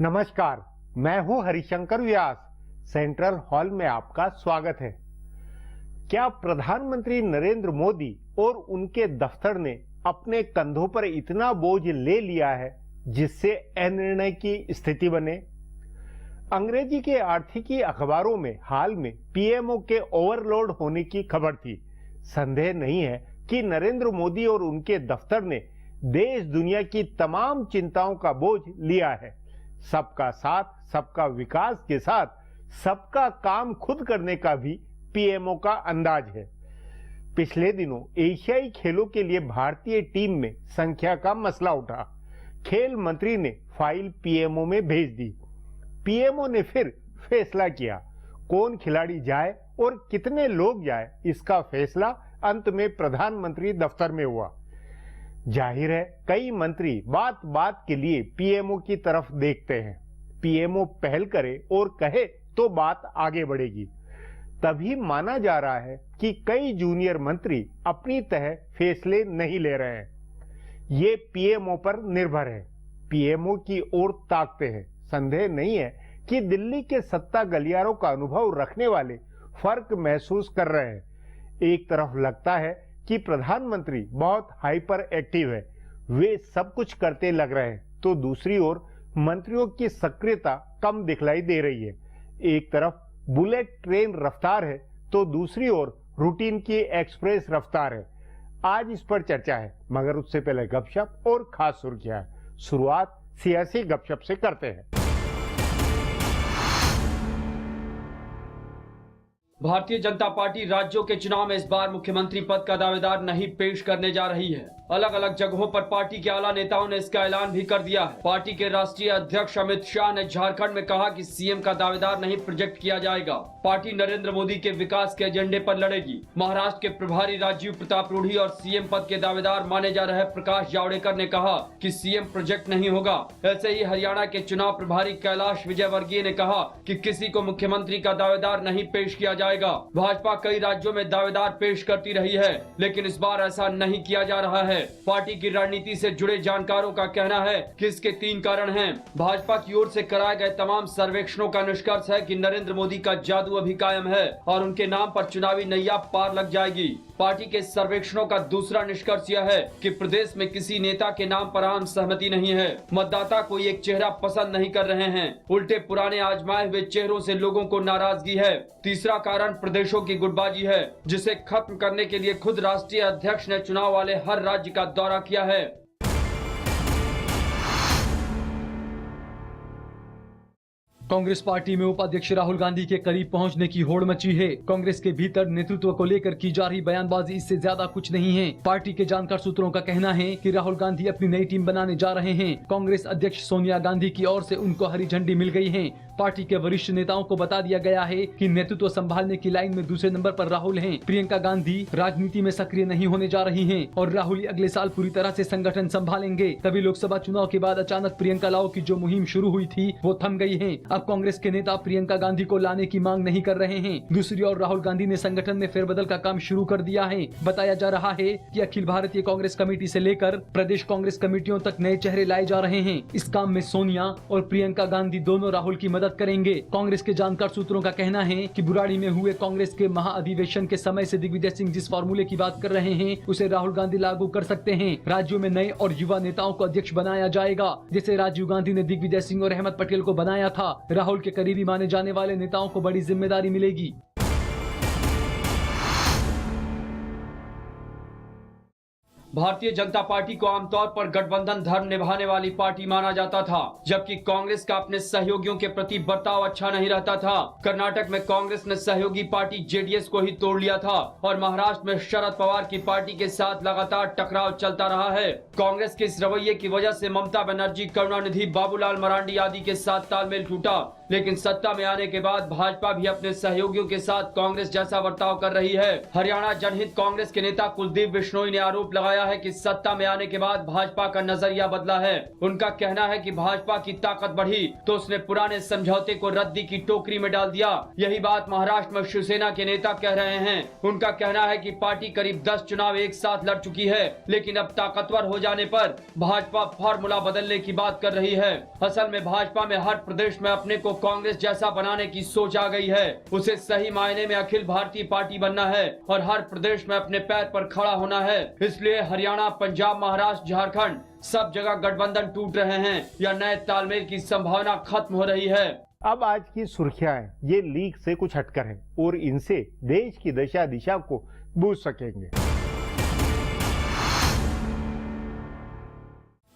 नमस्कार, मैं हूं हरिशंकर व्यास। सेंट्रल हॉल में आपका स्वागत है। क्या प्रधानमंत्री नरेंद्र मोदी और उनके दफ्तर ने अपने कंधों पर इतना बोझ ले लिया है जिससे अनिर्णय की स्थिति बने? अंग्रेजी के आर्थिकी अखबारों में हाल में पीएमओ के ओवरलोड होने की खबर थी। संदेह नहीं है कि नरेंद्र मोदी और उनके दफ्तर ने देश दुनिया की तमाम चिंताओं का बोझ लिया है। सबका साथ, सबका विकास के साथ सबका काम खुद करने का भी पीएमओ का अंदाज है। पिछले दिनों एशियाई खेलों के लिए भारतीय टीम में संख्या का मसला उठा। खेल मंत्री ने फाइल पीएमओ में भेज दी। पीएमओ ने फिर फैसला किया। कौन खिलाड़ी जाए और कितने लोग जाए, इसका फैसला अंत में प्रधानमंत्री दफ्तर में हुआ। जाहिर है कई मंत्री बात बात के लिए पीएमओ की तरफ देखते हैं। पीएमओ पहल करे और कहे तो बात आगे बढ़ेगी। तभी माना जा रहा है कि कई जूनियर मंत्री अपनी तरह फैसले नहीं ले रहे हैं। ये पीएमओ पर निर्भर है। पीएमओ की ओर ताकते हैं। संदेह नहीं है कि दिल्ली के सत्ता गलियारों का अनुभव रखने वाले फर्क महसूस कर रहे हैं। एक तरफ लगता है कि प्रधानमंत्री बहुत हाइपर एक्टिव है, वे सब कुछ करते लग रहे हैं, तो दूसरी ओर मंत्रियों की सक्रियता कम दिखलाई दे रही है। एक तरफ बुलेट ट्रेन रफ्तार है तो दूसरी ओर रूटीन की एक्सप्रेस रफ्तार है। आज इस पर चर्चा है, मगर उससे पहले गपशप और खास सुर्खियां। शुरुआत सियासी गपशप से करते हैं। भारतीय जनता पार्टी राज्यों के चुनाव में इस बार मुख्यमंत्री पद का दावेदार नहीं पेश करने जा रही है। अलग अलग जगहों पर पार्टी के आला नेताओं ने इसका ऐलान भी कर दिया है। पार्टी के राष्ट्रीय अध्यक्ष अमित शाह ने झारखंड में कहा कि सीएम का दावेदार नहीं प्रोजेक्ट किया जाएगा। पार्टी नरेंद्र मोदी के विकास के एजेंडे पर लड़ेगी। महाराष्ट्र के प्रभारी राजीव प्रताप रूढ़ी और सीएम पद के दावेदार माने जा रहे प्रकाश जावड़ेकर ने कहा कि सीएम प्रोजेक्ट नहीं होगा। ऐसे ही हरियाणा के चुनाव प्रभारी कैलाश विजयवर्गीय ने कहा कि किसी को मुख्यमंत्री का दावेदार नहीं पेश किया जाएगा। भाजपा कई राज्यों में दावेदार पेश करती रही है, लेकिन इस बार ऐसा नहीं किया जा रहा है। पार्टी की रणनीति से जुड़े जानकारों का कहना है कि इसके 3 कारण हैं। भाजपा की ओर से कराए गए तमाम सर्वेक्षणों का निष्कर्ष है कि नरेंद्र मोदी का जादू अभी कायम है और उनके नाम पर चुनावी नैया पार लग जाएगी। पार्टी के सर्वेक्षणों का दूसरा निष्कर्ष यह है कि प्रदेश में किसी नेता के नाम पर आम सहमति नहीं है। मतदाता कोई एक चेहरा पसंद नहीं कर रहे हैं, उल्टे पुराने आजमाए हुए चेहरों से लोगों को नाराजगी है। तीसरा कारण प्रदेशों की गुटबाजी है, जिसे खत्म करने के लिए खुद राष्ट्रीय अध्यक्ष ने चुनाव वाले हर राज्य का दौरा किया है। कांग्रेस पार्टी में उपाध्यक्ष राहुल गांधी के करीब पहुंचने की होड़ मची है। कांग्रेस के भीतर नेतृत्व को लेकर की जा रही बयानबाजी इससे ज्यादा कुछ नहीं है। पार्टी के जानकार सूत्रों का कहना है कि राहुल गांधी अपनी नई टीम बनाने जा रहे हैं। कांग्रेस अध्यक्ष सोनिया गांधी की ओर से उनको हरी झंडी मिल गई है। पार्टी के वरिष्ठ नेताओं को बता दिया गया है कि नेतृत्व संभालने की लाइन में दूसरे नंबर पर राहुल हैं। प्रियंका गांधी राजनीति में सक्रिय नहीं होने जा रही हैं और राहुल अगले साल पूरी तरह से संगठन संभालेंगे। तभी लोकसभा चुनाव के बाद अचानक प्रियंका लाओ की जो मुहिम शुरू हुई थी वो थम गई है। अब कांग्रेस के नेता प्रियंका गांधी को लाने की मांग नहीं कर रहे हैं। दूसरी ओर राहुल गांधी ने संगठन में फेरबदल का काम शुरू कर दिया है। बताया जा रहा है कि अखिल भारतीय कांग्रेस कमेटी से लेकर प्रदेश कांग्रेस कमेटियों तक नए चेहरे लाए जा रहे हैं। इस काम में सोनिया और प्रियंका गांधी दोनों राहुल की मदद करेंगे। कांग्रेस के जानकार सूत्रों का कहना है कि बुराड़ी में हुए कांग्रेस के महाअधिवेशन के समय से दिग्विजय सिंह जिस फॉर्मूले की बात कर रहे हैं उसे राहुल गांधी लागू कर सकते हैं। राज्यों में नए और युवा नेताओं को अध्यक्ष बनाया जाएगा, जैसे राजीव गांधी ने दिग्विजय सिंह और अहमद पटेल को बनाया था। राहुल के करीबी माने जाने वाले नेताओं को बड़ी जिम्मेदारी मिलेगी। भारतीय जनता पार्टी को आमतौर पर गठबंधन धर्म निभाने वाली पार्टी माना जाता था, जबकि कांग्रेस का अपने सहयोगियों के प्रति बर्ताव अच्छा नहीं रहता था। कर्नाटक में कांग्रेस ने सहयोगी पार्टी जेडीएस को ही तोड़ लिया था और महाराष्ट्र में शरद पवार की पार्टी के साथ लगातार टकराव चलता रहा है। कांग्रेस के इस रवैये की वजह से ममता बनर्जी, करुणानिधि, बाबूलाल मरांडी आदि के साथ तालमेल टूटा। लेकिन सत्ता में आने के बाद भाजपा भी अपने सहयोगियों के साथ कांग्रेस जैसा बर्ताव कर रही है। हरियाणा जनहित कांग्रेस के नेता कुलदीप बिश्नोई ने आरोप लगाया बताया है कि सत्ता में आने के बाद भाजपा का नजरिया बदला है। उनका कहना है कि भाजपा की ताकत बढ़ी तो उसने पुराने समझौते को रद्दी की टोकरी में डाल दिया। यही बात महाराष्ट्र में शिवसेना के नेता कह रहे हैं। उनका कहना है कि पार्टी करीब 10 चुनाव एक साथ लड़ चुकी है, लेकिन अब ताकतवर हो जाने पर भाजपा फॉर्मूला बदलने की बात कर रही है। असल में भाजपा में हर प्रदेश में अपने को कांग्रेस जैसा बनाने की सोच आ गई है। उसे सही मायने में अखिल भारतीय पार्टी बनना है और हर प्रदेश में अपने पैर पर खड़ा होना है। इसलिए हरियाणा, पंजाब, महाराष्ट्र, झारखंड सब जगह गठबंधन टूट रहे हैं या नए तालमेल की संभावना खत्म हो रही है। अब आज की सुर्खियां हैं, ये लीक से कुछ हटकर हैं और इनसे देश की दशा दिशा को बूझ सकेंगे।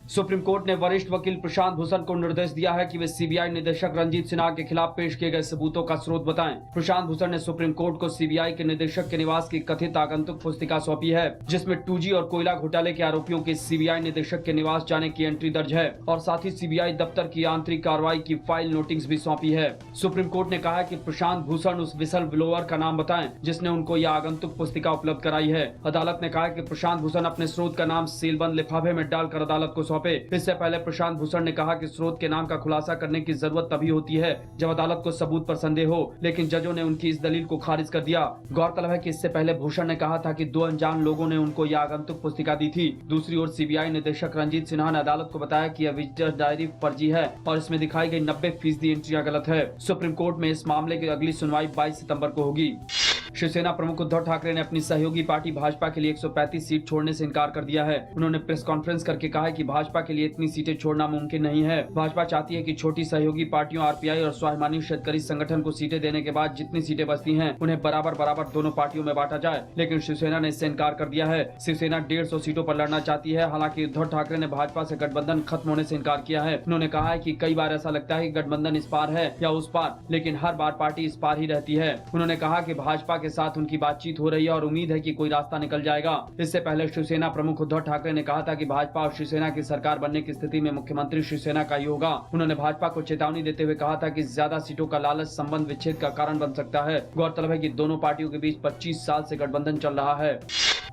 सुप्रीम कोर्ट ने वरिष्ठ वकील प्रशांत भूषण को निर्देश दिया है कि वे सीबीआई निदेशक रंजीत सिन्हा के खिलाफ पेश किए गए सबूतों का स्रोत बताएं। प्रशांत भूषण ने सुप्रीम कोर्ट को सीबीआई के निदेशक के निवास की कथित आगंतुक पुस्तिका सौंपी है, जिसमें 2G और कोयला घोटाले के आरोपियों के सीबीआई निदेशक के निवास जाने की एंट्री दर्ज है और साथ ही सीबीआई दफ्तर की आंतरिक कार्रवाई की फाइल नोटिस भी सौंपी है। सुप्रीम कोर्ट ने कहा है कि प्रशांत भूषण उस विसल ब्लोअर का नाम बताएं जिसने उनको यह आगंतुक पुस्तिका उपलब्ध कराई है। अदालत ने कहा कि प्रशांत भूषण अपने स्रोत का नाम सीलबंद लिफाफे में डालकर अदालत को सौंपे। इससे पहले प्रशांत भूषण ने कहा कि स्रोत के नाम का खुलासा करने की जरूरत तभी होती है जब अदालत को सबूत पर संदेह हो, लेकिन जजों ने उनकी इस दलील को खारिज कर दिया। गौरतलब है कि इससे पहले भूषण ने कहा था कि 2 अनजान लोगों ने उनको यह आगंतुक पुस्तिका दी थी। दूसरी ओर सीबीआई निदेशक रंजीत सिन्हा ने अदालत को बताया कि यह विजिटर्स डायरी फर्जी है और इसमें दिखाई गई 90% एंट्रियां गलत है। सुप्रीम कोर्ट में इस मामले की अगली सुनवाई 22 सितंबर को होगी। शिवसेना प्रमुख उद्धव ठाकरे ने अपनी सहयोगी पार्टी भाजपा के लिए 135 सीट छोड़ने से इनकार कर दिया है। उन्होंने प्रेस कॉन्फ्रेंस करके कहा है कि भाजपा के लिए इतनी सीटें छोड़ना मुमकिन नहीं है। भाजपा चाहती है कि छोटी सहयोगी पार्टियों आरपीआई और स्वाभिमानी शेतकरी संगठन को सीटें देने के बाद जितनी सीटें बचती हैं उन्हें बराबर दोनों पार्टियों में बांटा जाए, लेकिन शिवसेना ने इससे इनकार कर दिया है। शिवसेना 150 सीटों पर लड़ना चाहती है। हालांकि उद्धव ठाकरे ने भाजपा से गठबंधन खत्म होने से इनकार किया है। उन्होंने कहा है कि कई बार ऐसा लगता है कि गठबंधन इस पार है या उस पार, लेकिन हर बार पार्टी इस पार ही रहती है। उन्होंने कहा कि भाजपा के साथ उनकी बातचीत हो रही है और उम्मीद है कि कोई रास्ता निकल जाएगा। इससे पहले शिवसेना प्रमुख उद्धव ठाकरे ने कहा था कि भाजपा और शिवसेना की सरकार बनने की स्थिति में मुख्यमंत्री शिवसेना का ही होगा। उन्होंने भाजपा को चेतावनी देते हुए कहा था कि ज्यादा सीटों का लालच संबंध विच्छेद का कारण बन सकता है। गौरतलब है कि दोनों पार्टियों के बीच 25 साल से गठबंधन चल रहा है।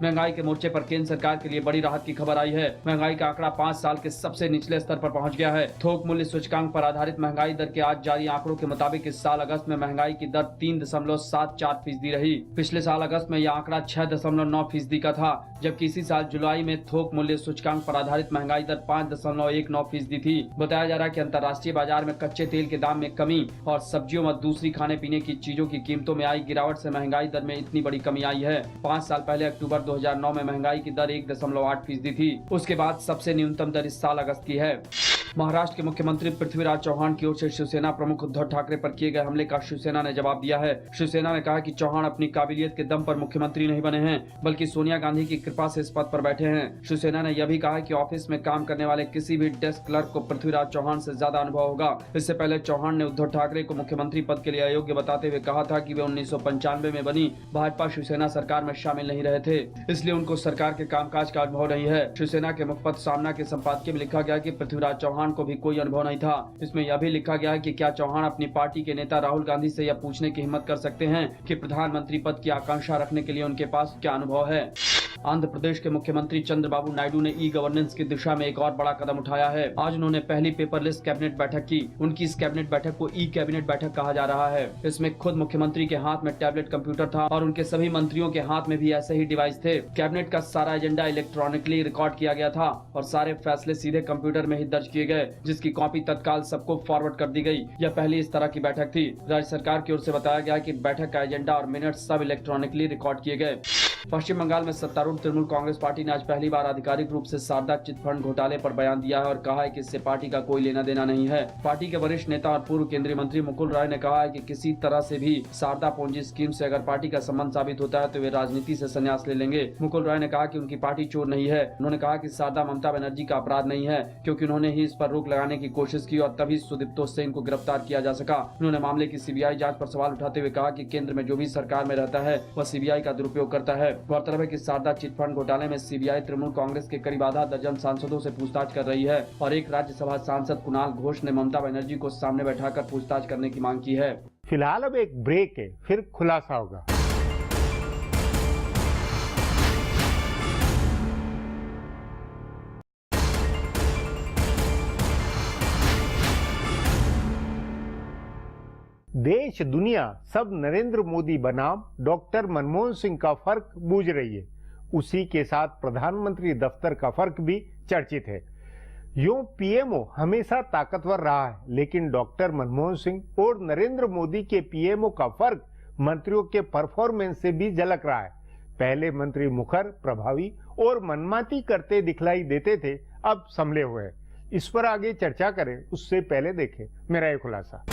महंगाई के मोर्चे पर केंद्र सरकार के लिए बड़ी राहत की खबर आई है। महंगाई का आंकड़ा 5 साल के सबसे निचले स्तर पर पहुंच गया है। थोक मूल्य सूचकांक पर आधारित महंगाई दर के आज जारी आंकड़ों के मुताबिक इस साल अगस्त में महंगाई की दर 3.74% रही। पिछले साल अगस्त में यह आंकड़ा 6.9% का था, जबकि इसी साल जुलाई में थोक मूल्य सूचकांक पर आधारित महंगाई दर 5.19% थी। बताया जा रहा है कि अंतर्राष्ट्रीय बाजार में कच्चे तेल के दाम में कमी और सब्जियों व दूसरी खाने पीने की चीजों की कीमतों में आई गिरावट से महंगाई दर में इतनी बड़ी कमी आई है। 5 साल पहले अक्टूबर 2009 में महंगाई की दर 1.8% थी। उसके बाद सबसे न्यूनतम दर इस साल अगस्त की है। महाराष्ट्र के मुख्यमंत्री पृथ्वीराज चौहान की ओर से शिवसेना प्रमुख उद्धव ठाकरे पर किए गए हमले का शिवसेना ने जवाब दिया है। शिवसेना ने कहा कि चौहान अपनी काबिलियत के दम पर मुख्यमंत्री नहीं बने हैं, बल्कि सोनिया गांधी की कृपा से इस पद पर बैठे हैं। शिवसेना ने यह भी कहा कि ऑफिस में काम करने वाले किसी भी डेस्क क्लर्क को पृथ्वीराज चौहान से ज्यादा अनुभव होगा। इससे पहले चौहान ने उद्धव ठाकरे को मुख्यमंत्री पद के लिए अयोग्य बताते हुए कहा था कि वे 1995 में बनी भाजपा शिवसेना सरकार में शामिल नहीं रहे थे, इसलिए उनको सरकार के कामकाज का अनुभव नहीं है। शिवसेना के मुखपत्र सामना के संपादकीय में लिखा गया कि पृथ्वीराज चौहान को भी कोई अनुभव नहीं था। इसमें यह भी लिखा गया है कि क्या चौहान अपनी पार्टी के नेता राहुल गांधी से यह पूछने की हिम्मत कर सकते हैं कि प्रधानमंत्री पद की आकांक्षा रखने के लिए उनके पास क्या अनुभव है। आंध्र प्रदेश के मुख्यमंत्री चंद्रबाबू नायडू ने ई गवर्नेंस की दिशा में एक और बड़ा कदम उठाया है। आज उन्होंने पहली पेपरलेस कैबिनेट बैठक की। उनकी इस कैबिनेट बैठक को ई कैबिनेट बैठक कहा जा रहा है। इसमें खुद मुख्यमंत्री के हाथ में टैबलेट कंप्यूटर था और उनके सभी मंत्रियों के हाथ में भी ऐसे ही डिवाइस थे। कैबिनेट का सारा एजेंडा इलेक्ट्रॉनिकली रिकॉर्ड किया गया था और सारे फैसले सीधे कंप्यूटर में ही दर्ज किए गए, जिसकी कॉपी तत्काल सबको फॉरवर्ड कर दी गई। यह पहली इस तरह की बैठक थी। राज्य सरकार की ओर से बताया गया कि बैठक का एजेंडा और मिनट सब इलेक्ट्रॉनिकली रिकॉर्ड किए गए। पश्चिम बंगाल में सत्तारूढ़ तृणमूल कांग्रेस पार्टी ने आज पहली बार आधिकारिक रूप से शारदा चिटफंड घोटाले पर बयान दिया है और कहा है कि इससे पार्टी का कोई लेना देना नहीं है। पार्टी के वरिष्ठ नेता और पूर्व केंद्रीय मंत्री मुकुल राय ने कहा है कि किसी तरह से भी शारदा पोंजी स्कीम से अगर पार्टी का संबंध साबित होता है तो वे राजनीति से संन्यास ले लेंगे। मुकुल राय ने कहा कि उनकी पार्टी चोर नहीं है। उन्होंने कहा कि शारदा ममता बनर्जी का अपराध नहीं है, क्योंकि उन्होंने ही इस पर रोक लगाने की कोशिश की और तभी सुदीप्तो से इनको गिरफ्तार किया जा सका। उन्होंने मामले की सीबीआई जांच पर सवाल उठाते हुए कहा कि केंद्र में जो भी सरकार में रहता है वह सीबीआई का दुरुपयोग करता है। गौरतलब है कि शारदा चिटफंड घोटाले में सीबीआई तृणमूल कांग्रेस के करीब आधा दर्जन सांसदों से पूछताछ कर रही है और एक राज्यसभा सांसद कुणाल घोष ने ममता बनर्जी को सामने बैठाकर पूछताछ करने की मांग की है। फिलहाल अब एक ब्रेक है, फिर खुलासा होगा। देश दुनिया सब नरेंद्र मोदी बनाम डॉक्टर मनमोहन सिंह का फर्क बूझ रही है। उसी के साथ प्रधानमंत्री दफ्तर का फर्क भी चर्चित है। यूं पीएमओ हमेशा ताकतवर रहा है, लेकिन डॉक्टर मनमोहन सिंह और नरेंद्र मोदी के पीएमओ का फर्क मंत्रियों के परफॉर्मेंस से भी झलक रहा है। पहले मंत्री मुखर, प्रभावी और मनमाती करते दिखलाई देते थे, अब संभले हुए हैं। इस पर आगे चर्चा करें उससे पहले देखें मेरा ये खुलासा।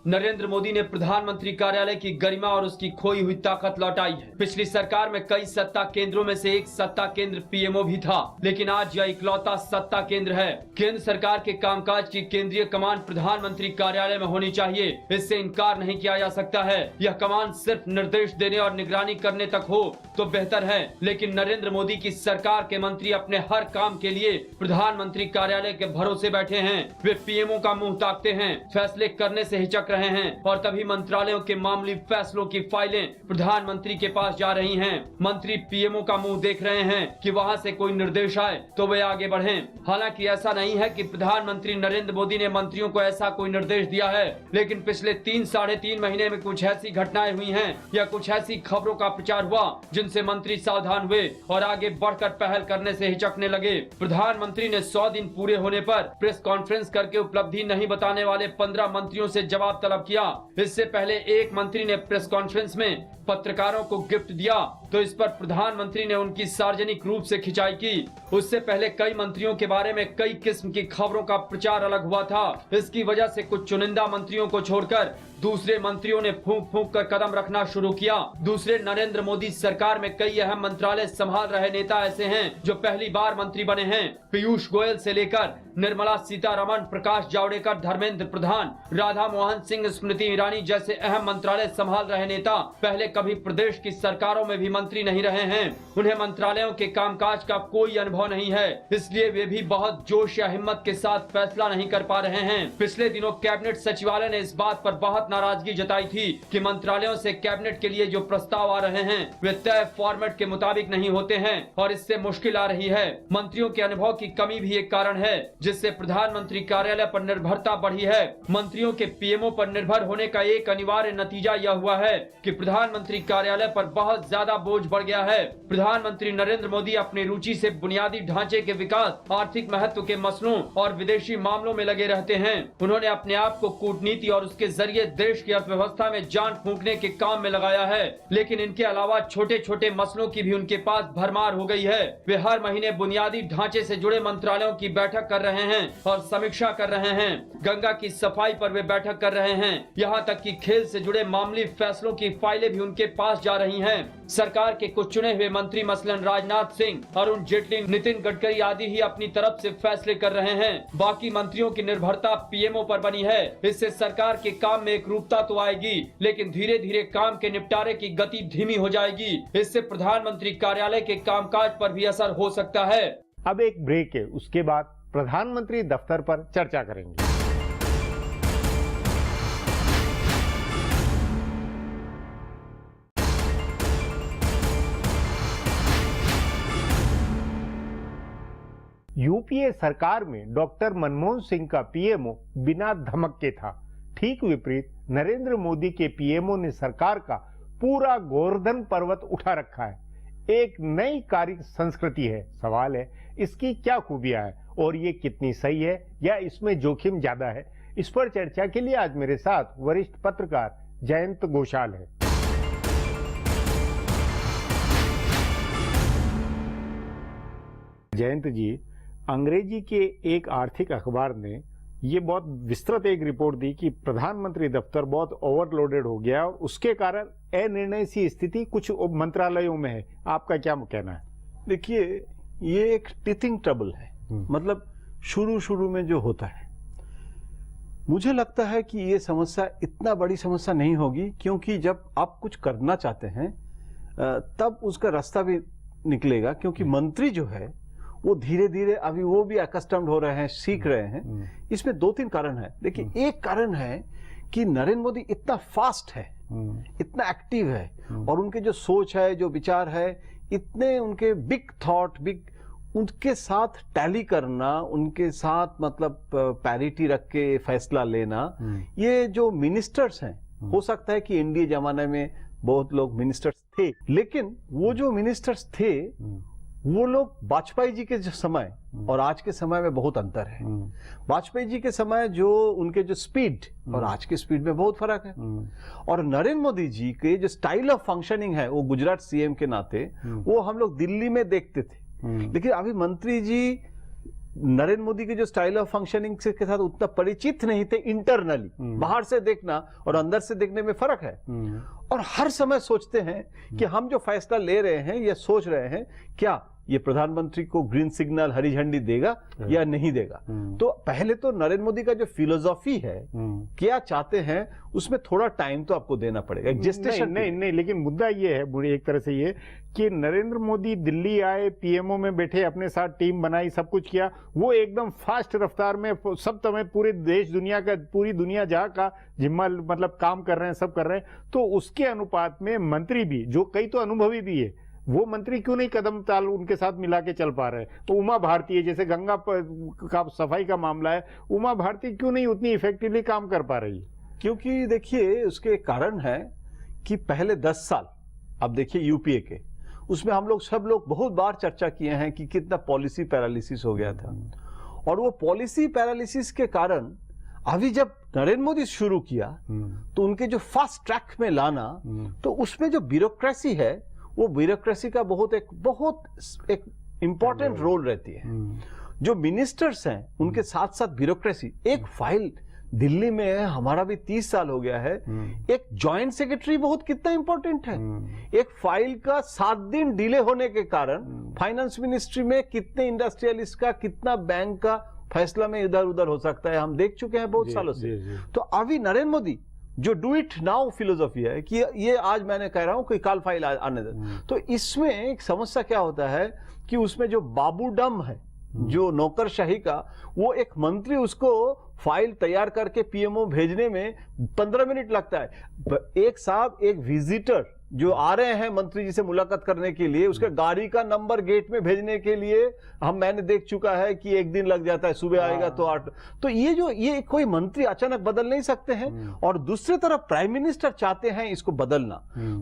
नरेंद्र मोदी ने प्रधानमंत्री कार्यालय की गरिमा और उसकी खोई हुई ताकत लौटाई है। पिछली सरकार में कई सत्ता केंद्रों में से एक सत्ता केंद्र पीएमओ भी था, लेकिन आज यह इकलौता सत्ता केंद्र है। केंद्र सरकार के कामकाज की केंद्रीय कमान प्रधानमंत्री कार्यालय में होनी चाहिए, इससे इनकार नहीं किया जा सकता है। यह कमान सिर्फ निर्देश देने और निगरानी करने तक हो तो बेहतर है, लेकिन नरेंद्र मोदी की सरकार के मंत्री अपने हर काम के लिए प्रधानमंत्री कार्यालय के भरोसे बैठे हैं। वे पीएमओ का मुंह ताकते हैं, फैसले करने से हिचक रहे हैं और तभी मंत्रालयों के मामूली फैसलों की फाइलें प्रधानमंत्री के पास जा रही हैं। मंत्री पीएमओ का मुंह देख रहे हैं कि वहां से कोई निर्देश आए तो वे आगे बढ़ें। हालांकि ऐसा नहीं है कि प्रधानमंत्री नरेंद्र मोदी ने मंत्रियों को ऐसा कोई निर्देश दिया है, लेकिन पिछले 3-3.5 महीने में कुछ ऐसी घटनाएं हुई हैं या कुछ ऐसी खबरों का प्रचार हुआ जिनसे मंत्री सावधान हुए और आगे बढ़कर पहल करने से हिचकने लगे। प्रधानमंत्री ने 100 दिन पूरे होने पर प्रेस कॉन्फ्रेंस करके उपलब्धि नहीं बताने वाले 15 मंत्रियों से जवाब तलब किया। इससे पहले एक मंत्री ने प्रेस कॉन्फ्रेंस में पत्रकारों को गिफ्ट दिया तो इस पर प्रधानमंत्री ने उनकी सार्वजनिक रूप से खिंचाई की। उससे पहले कई मंत्रियों के बारे में कई किस्म की खबरों का प्रचार अलग हुआ था। इसकी वजह से कुछ चुनिंदा मंत्रियों को छोड़कर दूसरे मंत्रियों ने फूंक फूंक कर कदम रखना शुरू किया। दूसरे नरेंद्र मोदी सरकार में कई अहम मंत्रालय संभाल रहे नेता ऐसे हैं जो पहली बार मंत्री बने हैं। पीयूष गोयल से लेकर निर्मला सीतारमण, प्रकाश जावड़ेकर, धर्मेंद्र प्रधान, राधा मोहन सिंह, स्मृति ईरानी जैसे अहम मंत्रालय संभाल रहे नेता पहले कभी प्रदेश की सरकारों में भी मंत्री नहीं रहे हैं। उन्हें मंत्रालयों के कामकाज का कोई अनुभव नहीं है, इसलिए वे भी बहुत जोश या हिम्मत के साथ फैसला नहीं कर पा रहे हैं। पिछले दिनों कैबिनेट सचिवालय ने इस बात पर बहुत नाराजगी जताई थी कि मंत्रालयों से कैबिनेट के लिए जो प्रस्ताव आ रहे हैं वे तय फॉर्मेट के मुताबिक नहीं होते हैं और इससे मुश्किल आ रही है। मंत्रियों के अनुभव की कमी भी एक कारण है जिससे प्रधानमंत्री कार्यालय पर निर्भरता बढ़ी है। मंत्रियों के पीएमओ पर निर्भर होने का एक अनिवार्य नतीजा यह हुआ है कि प्रधानमंत्री कार्यालय पर बहुत ज्यादा बोझ बढ़ गया है। प्रधानमंत्री नरेंद्र मोदी अपनी रुचि से बुनियादी ढांचे के विकास, आर्थिक महत्व के मसलों और विदेशी मामलों में लगे रहते हैं। उन्होंने अपने आप को कूटनीति और उसके जरिए देश की अर्थव्यवस्था में जान फूंकने के काम में लगाया है, लेकिन इनके अलावा छोटे छोटे मसलों की भी उनके पास भरमार हो गई है। वे हर महीने बुनियादी ढांचे से जुड़े मंत्रालयों की बैठक कर रहे हैं और समीक्षा कर रहे हैं। गंगा की सफाई पर वे बैठक कर रहे हैं, यहाँ तक कि खेल से जुड़े मामूली फैसलों की फाइलें भी उनके पास जा रही हैं। सरकार के कुछ चुने हुए मंत्री मसलन राजनाथ सिंह, अरुण जेटली, नितिन गडकरी आदि ही अपनी तरफ से फैसले कर रहे हैं। बाकी मंत्रियों की निर्भरता पीएमओ पर बनी है। इससे सरकार के काम में एकरूपता तो आएगी, लेकिन धीरे धीरे काम के निपटारे की गति धीमी हो जाएगी। इससे प्रधानमंत्री कार्यालय के कामकाज पर भी असर हो सकता है। अब एक ब्रेक है, उसके बाद प्रधानमंत्री दफ्तर पर चर्चा करेंगे। यूपीए सरकार में डॉक्टर मनमोहन सिंह का पीएमओ बिना धमक के था। ठीक विपरीत नरेंद्र मोदी के पीएमओ ने सरकार का पूरा गोवर्धन पर्वत उठा रखा है। एक नई कार्य संस्कृति है। सवाल है इसकी क्या खूबियां है और ये कितनी सही है या इसमें जोखिम ज्यादा है। इस पर चर्चा के लिए आज मेरे साथ वरिष्ठ पत्रकार जयंत घोषाल है। जयंत जी, अंग्रेजी के एक आर्थिक अखबार ने ये बहुत विस्तृत एक रिपोर्ट दी कि प्रधानमंत्री दफ्तर बहुत ओवरलोडेड हो गया और उसके कारण अनिर्णय सी स्थिति कुछ मंत्रालयों में है। आपका क्या कहना है? देखिए, ये एक टीथिंग ट्रबल है। मतलब शुरू में जो होता है, मुझे लगता है कि ये समस्या इतना बड़ी समस्या नहीं होगी, क्योंकि जब आप कुछ करना चाहते हैं तब उसका रास्ता भी निकलेगा। क्योंकि मंत्री जो है वो धीरे धीरे अभी वो भी अकस्टम्ड हो रहे हैं, सीख रहे हैं। इसमें 2-3 कारण है। देखिए, एक कारण है कि नरेंद्र मोदी इतना फास्ट है, इतना एक्टिव है और उनके जो सोच है, जो विचार है, इतने उनके बिग थॉट, बिग उनके साथ टैली करना, उनके साथ मतलब पैरिटी रख के फैसला लेना, ये जो मिनिस्टर्स हैं, हो सकता है कि एनडीए जमाने में बहुत लोग मिनिस्टर्स थे, लेकिन वो जो मिनिस्टर्स थे वो लोग वाजपेयी जी के जो समय और आज के समय में बहुत अंतर है। वाजपेयी जी के समय जो उनके जो स्पीड और आज के स्पीड में बहुत फर्क है। और नरेंद्र मोदी जी के जो स्टाइल ऑफ फंक्शनिंग है, वो गुजरात सीएम के नाते वो हम लोग दिल्ली में देखते थे, लेकिन अभी मंत्री जी नरेंद्र मोदी के जो स्टाइल ऑफ फंक्शनिंग के साथ उतना परिचित नहीं थे। इंटरनली बाहर से देखना और अंदर से देखने में फर्क है। और हर समय सोचते हैं कि हम जो फैसला ले रहे हैं या सोच रहे हैं, क्या ये प्रधानमंत्री को ग्रीन सिग्नल, हरी झंडी देगा या नहीं देगा। तो पहले तो नरेंद्र मोदी का जो फिलोसॉफी है, क्या चाहते हैं, उसमें थोड़ा टाइम तो आपको देना पड़ेगा। नहीं, लेकिन मुद्दा ये है बुरी एक तरह से ये कि नरेंद्र मोदी दिल्ली आए, पीएमओ में बैठे, अपने साथ टीम बनाई, सब कुछ किया, वो एकदम फास्ट रफ्तार में सब समय पूरे देश दुनिया का, पूरी दुनिया जहां का जिम्मा मतलब काम कर रहे हैं, सब कर रहे हैं। तो उसके अनुपात में मंत्री भी, जो कई तो अनुभवी भी है, वो मंत्री क्यों नहीं कदम ताल उनके साथ मिला के चल पा रहे हैं। तो उमा भारती, जैसे गंगा का सफाई का मामला है, उमा भारती क्यों नहीं उतनी इफेक्टिवली काम कर पा रही? क्योंकि देखिए उसके कारण है कि पहले 10 साल, अब देखिए यूपीए के, उसमें हम लोग सब लोग बहुत बार चर्चा किए हैं कि कितना पॉलिसी पैरालिसिस हो गया था। और वो पॉलिसी पैरालिसिस के कारण अभी जब नरेंद्र मोदी शुरू किया तो उनके जो फास्ट ट्रैक में लाना, तो उसमें जो ब्यूरोक्रेसी है, वो ब्यूरोक्रेसी का बहुत एक इंपॉर्टेंट रोल रहती है। जो मिनिस्टर्स हैं उनके साथ साथ ब्यूरोक्रेसी, एक फाइल दिल्ली में है, हमारा भी 30 साल हो गया है, एक जॉइंट सेक्रेटरी बहुत कितना इंपॉर्टेंट है। एक फाइल का 7 दिन डिले होने के कारण फाइनेंस मिनिस्ट्री में कितने इंडस्ट्रियलिस्ट का, कितना बैंक का फैसला में इधर उधर हो सकता है, हम देख चुके हैं बहुत सालों से। तो अभी नरेंद्र मोदी जो डू इट नाउ फिलोसॉफी है कि ये आज मैंने कह रहा हूं कि कल फाइल आने दे, तो इसमें एक समस्या क्या होता है कि उसमें जो बाबूडम है, जो नौकरशाही का, वो एक मंत्री उसको फाइल तैयार करके पीएमओ भेजने में 15 मिनट लगता है। एक विजिटर जो आ रहे हैं मंत्री जी से मुलाकात करने के लिए, उसके गाड़ी का नंबर गेट में भेजने के लिए मैंने देख चुका है कि 1 दिन लग जाता है, सुबह आएगा तो 8। तो ये कोई मंत्री अचानक बदल नहीं सकते हैं। और दूसरी तरफ प्राइम मिनिस्टर चाहते हैं इसको बदलना,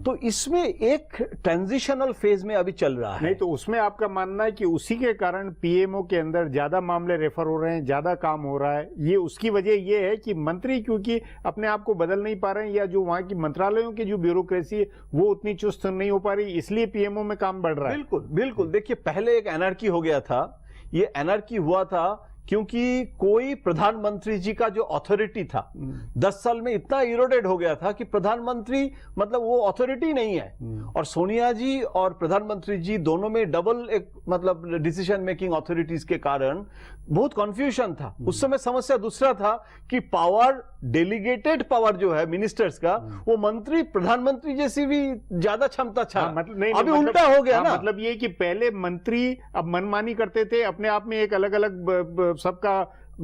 तो इसमें एक ट्रांजिशनल फेज में अभी चल रहा है। नहीं, तो उसमें आपका मानना है कि उसी के कारण पीएमओ के अंदर ज्यादा मामले रेफर हो रहे हैं, ज्यादा काम हो रहा है, ये उसकी वजह ये है कि मंत्री क्योंकि अपने आप को बदल नहीं पा रहे हैं, या जो वहां की मंत्रालयों की जो ब्यूरोक्रेसी है वो उतनी चुस्त नहीं हो पा रही, इसलिए पीएमओ में काम बढ़ रहा है। बिल्कुल बिल्कुल। देखिए पहले एक एनआरकी हो गया था, ये एनआरकी हुआ था क्योंकि कोई प्रधानमंत्री जी का जो अथॉरिटी था 10 साल में इतना इरोडेड हो गया था कि प्रधानमंत्री मतलब वो अथॉरिटी नहीं है। और सोनिया जी और प्रधानमंत्री जी दोनों में डबल एक मतलब डिसीजन मेकिंग अथॉरिटीज के कारण बहुत कंफ्यूजन था। उस समय समस्या दूसरा था कि पावर, डेलीगेटेड पावर जो है मिनिस्टर्स का, वो मंत्री प्रधानमंत्री जैसी भी ज्यादा क्षमता था। अभी उल्टा हो गया ना। मतलब ये कि पहले मंत्री अब मनमानी करते थे, अपने आप में एक अलग अलग सबका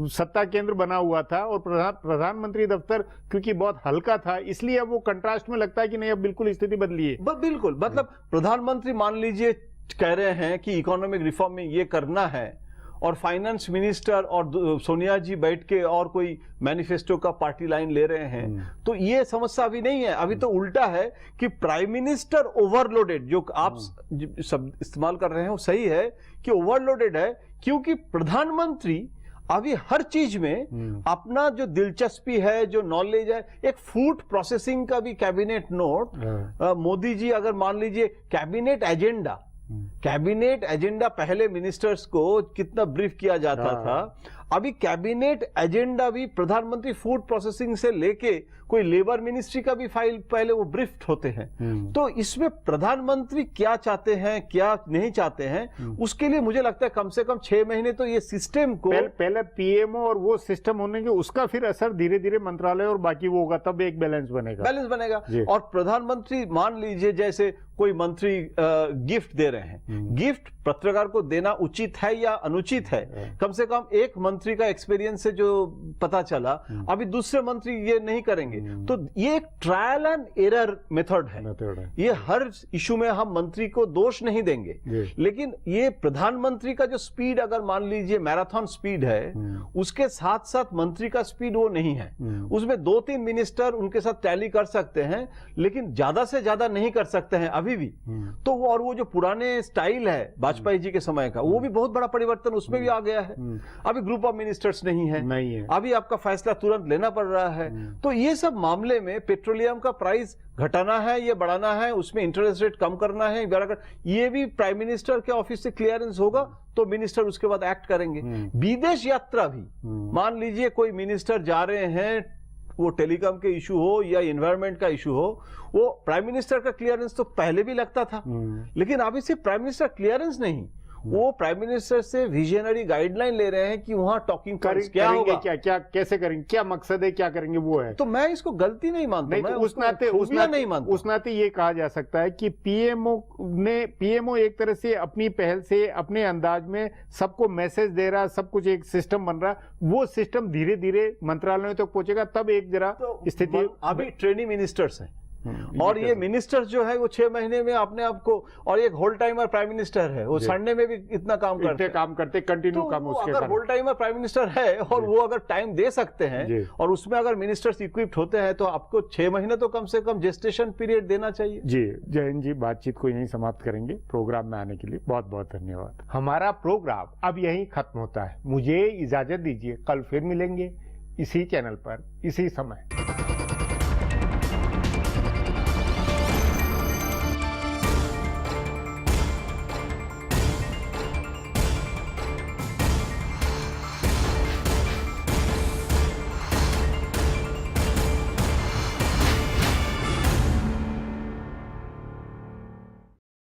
सत्ता केंद्र बना हुआ था, और प्रधानमंत्री दफ्तर क्योंकि बहुत हल्का था, इसलिए अब वो कंट्रास्ट में लगता है कि नहीं, अब बिल्कुल स्थिति बदली है। बिल्कुल, मतलब प्रधानमंत्री मान लीजिए कह रहे हैं कि इकोनॉमिक रिफॉर्म में ये करना है, और फाइनेंस मिनिस्टर और सोनिया जी बैठ के और कोई मैनिफेस्टो का पार्टी लाइन ले रहे हैं, तो ये समस्या अभी नहीं है। अभी तो उल्टा है कि प्राइम मिनिस्टर ओवरलोडेड, जो आप सब इस्तेमाल कर रहे हैं वो सही है कि ओवरलोडेड है, क्योंकि प्रधानमंत्री अभी हर चीज में अपना जो दिलचस्पी है, जो नॉलेज है, एक फूड प्रोसेसिंग का भी कैबिनेट नोट, मोदी जी अगर मान लीजिए कैबिनेट एजेंडा पहले मिनिस्टर्स को कितना ब्रीफ किया जाता था, अभी कैबिनेट एजेंडा भी प्रधानमंत्री फूड प्रोसेसिंग से लेके कोई लेबर मिनिस्ट्री का भी फाइल पहले वो ब्रीफ्ड होते हैं। तो इसमें प्रधानमंत्री क्या चाहते हैं, क्या नहीं चाहते हैं, उसके लिए मुझे लगता है कम से कम 6 महीने तो ये सिस्टम को पहले पीएमओ और वो सिस्टम होने के, उसका फिर असर धीरे धीरे मंत्रालय और बाकी वो होगा, तब एक बैलेंस बनेगा। और प्रधानमंत्री मान लीजिए जैसे कोई मंत्री गिफ्ट दे रहे हैं, गिफ्ट पत्रकार को देना उचित है या अनुचित है, कम से कम एक मंत्री मंत्री का एक्सपीरियंस से जो पता चला, अभी दूसरे मंत्री ये नहीं करेंगे, तो ये एक ट्रायल एंड एरर मेथड है। ये हर इशू में हम मंत्री को दोष नहीं देंगे, लेकिन ये प्रधानमंत्री का जो स्पीड, अगर मान लीजिए मैराथन स्पीड है, उसके साथ साथ मंत्री का स्पीड वो नहीं है। उसमें 2-3 मिनिस्टर उनके साथ टैली कर सकते हैं, लेकिन ज्यादा से ज्यादा नहीं कर सकते हैं अभी भी। तो और वो जो पुराने स्टाइल है वाजपेयी जी के समय का, वो भी बहुत बड़ा परिवर्तन उसमें भी आ गया है। अभी ग्रुप ऑफ मिनिस्टर्स नहीं है, अभी आपका फैसला तुरंत लेना पड़ रहा है। तो ये सब मामले में पेट्रोलियम का प्राइस घटाना है, ये बढ़ाना है, उसमें इंटरेस्ट रेट कम करना है, ये भी प्राइम मिनिस्टर के ऑफिस से क्लियरेंस होगा तो मिनिस्टर उसके बाद एक्ट करेंगे। विदेश यात्रा भी, मान लीजिए कोई मिनिस्टर जा रहे हैं, वो टेलीकॉम के इशू हो या एनवायरमेंट का इशू हो, वो प्राइम मिनिस्टर का क्लियरेंस तो पहले भी लगता था, लेकिन अभी सिर्फ प्राइम मिनिस्टर क्लियरेंस नहीं, वो प्राइम मिनिस्टर से विजनरी गाइडलाइन ले रहे हैं कि वहां टॉकिंग क्या होगा, क्या कैसे करेंगे, क्या मकसद है, क्या करेंगे, वो है। तो मैं इसको गलती नहीं मानता, नहीं, मैं तो उस नाते ये कहा जा सकता है कि पीएमओ एक तरह से अपनी पहल से, अपने अंदाज में सबको मैसेज दे रहा, सब कुछ एक सिस्टम बन रहा, वो सिस्टम धीरे धीरे मंत्रालयों तक पहुंचेगा, तब एक जरा स्थिति। अभी ट्रेनी मिनिस्टर्स हैं, और ये मिनिस्टर जो है वो 6 महीने में अपने आप को, और एक होल टाइमर प्राइम मिनिस्टर है, वो संडे में भी इतना काम करते कंटिन्यू काम। उसके अगर होल टाइमर प्राइम मिनिस्टर है और वो अगर टाइम दे सकते हैं, और उसमें अगर मिनिस्टर्स इक्विप्ड होते हैं, तो आपको 6 महीने तो कम से कम जेस्टेशन पीरियड देना चाहिए। जी जयंत जी, बातचीत को यहीं समाप्त करेंगे। प्रोग्राम में आने के लिए बहुत बहुत धन्यवाद। हमारा प्रोग्राम अब यहीं खत्म होता है, मुझे इजाजत दीजिए, कल फिर मिलेंगे इसी चैनल पर, इसी समय।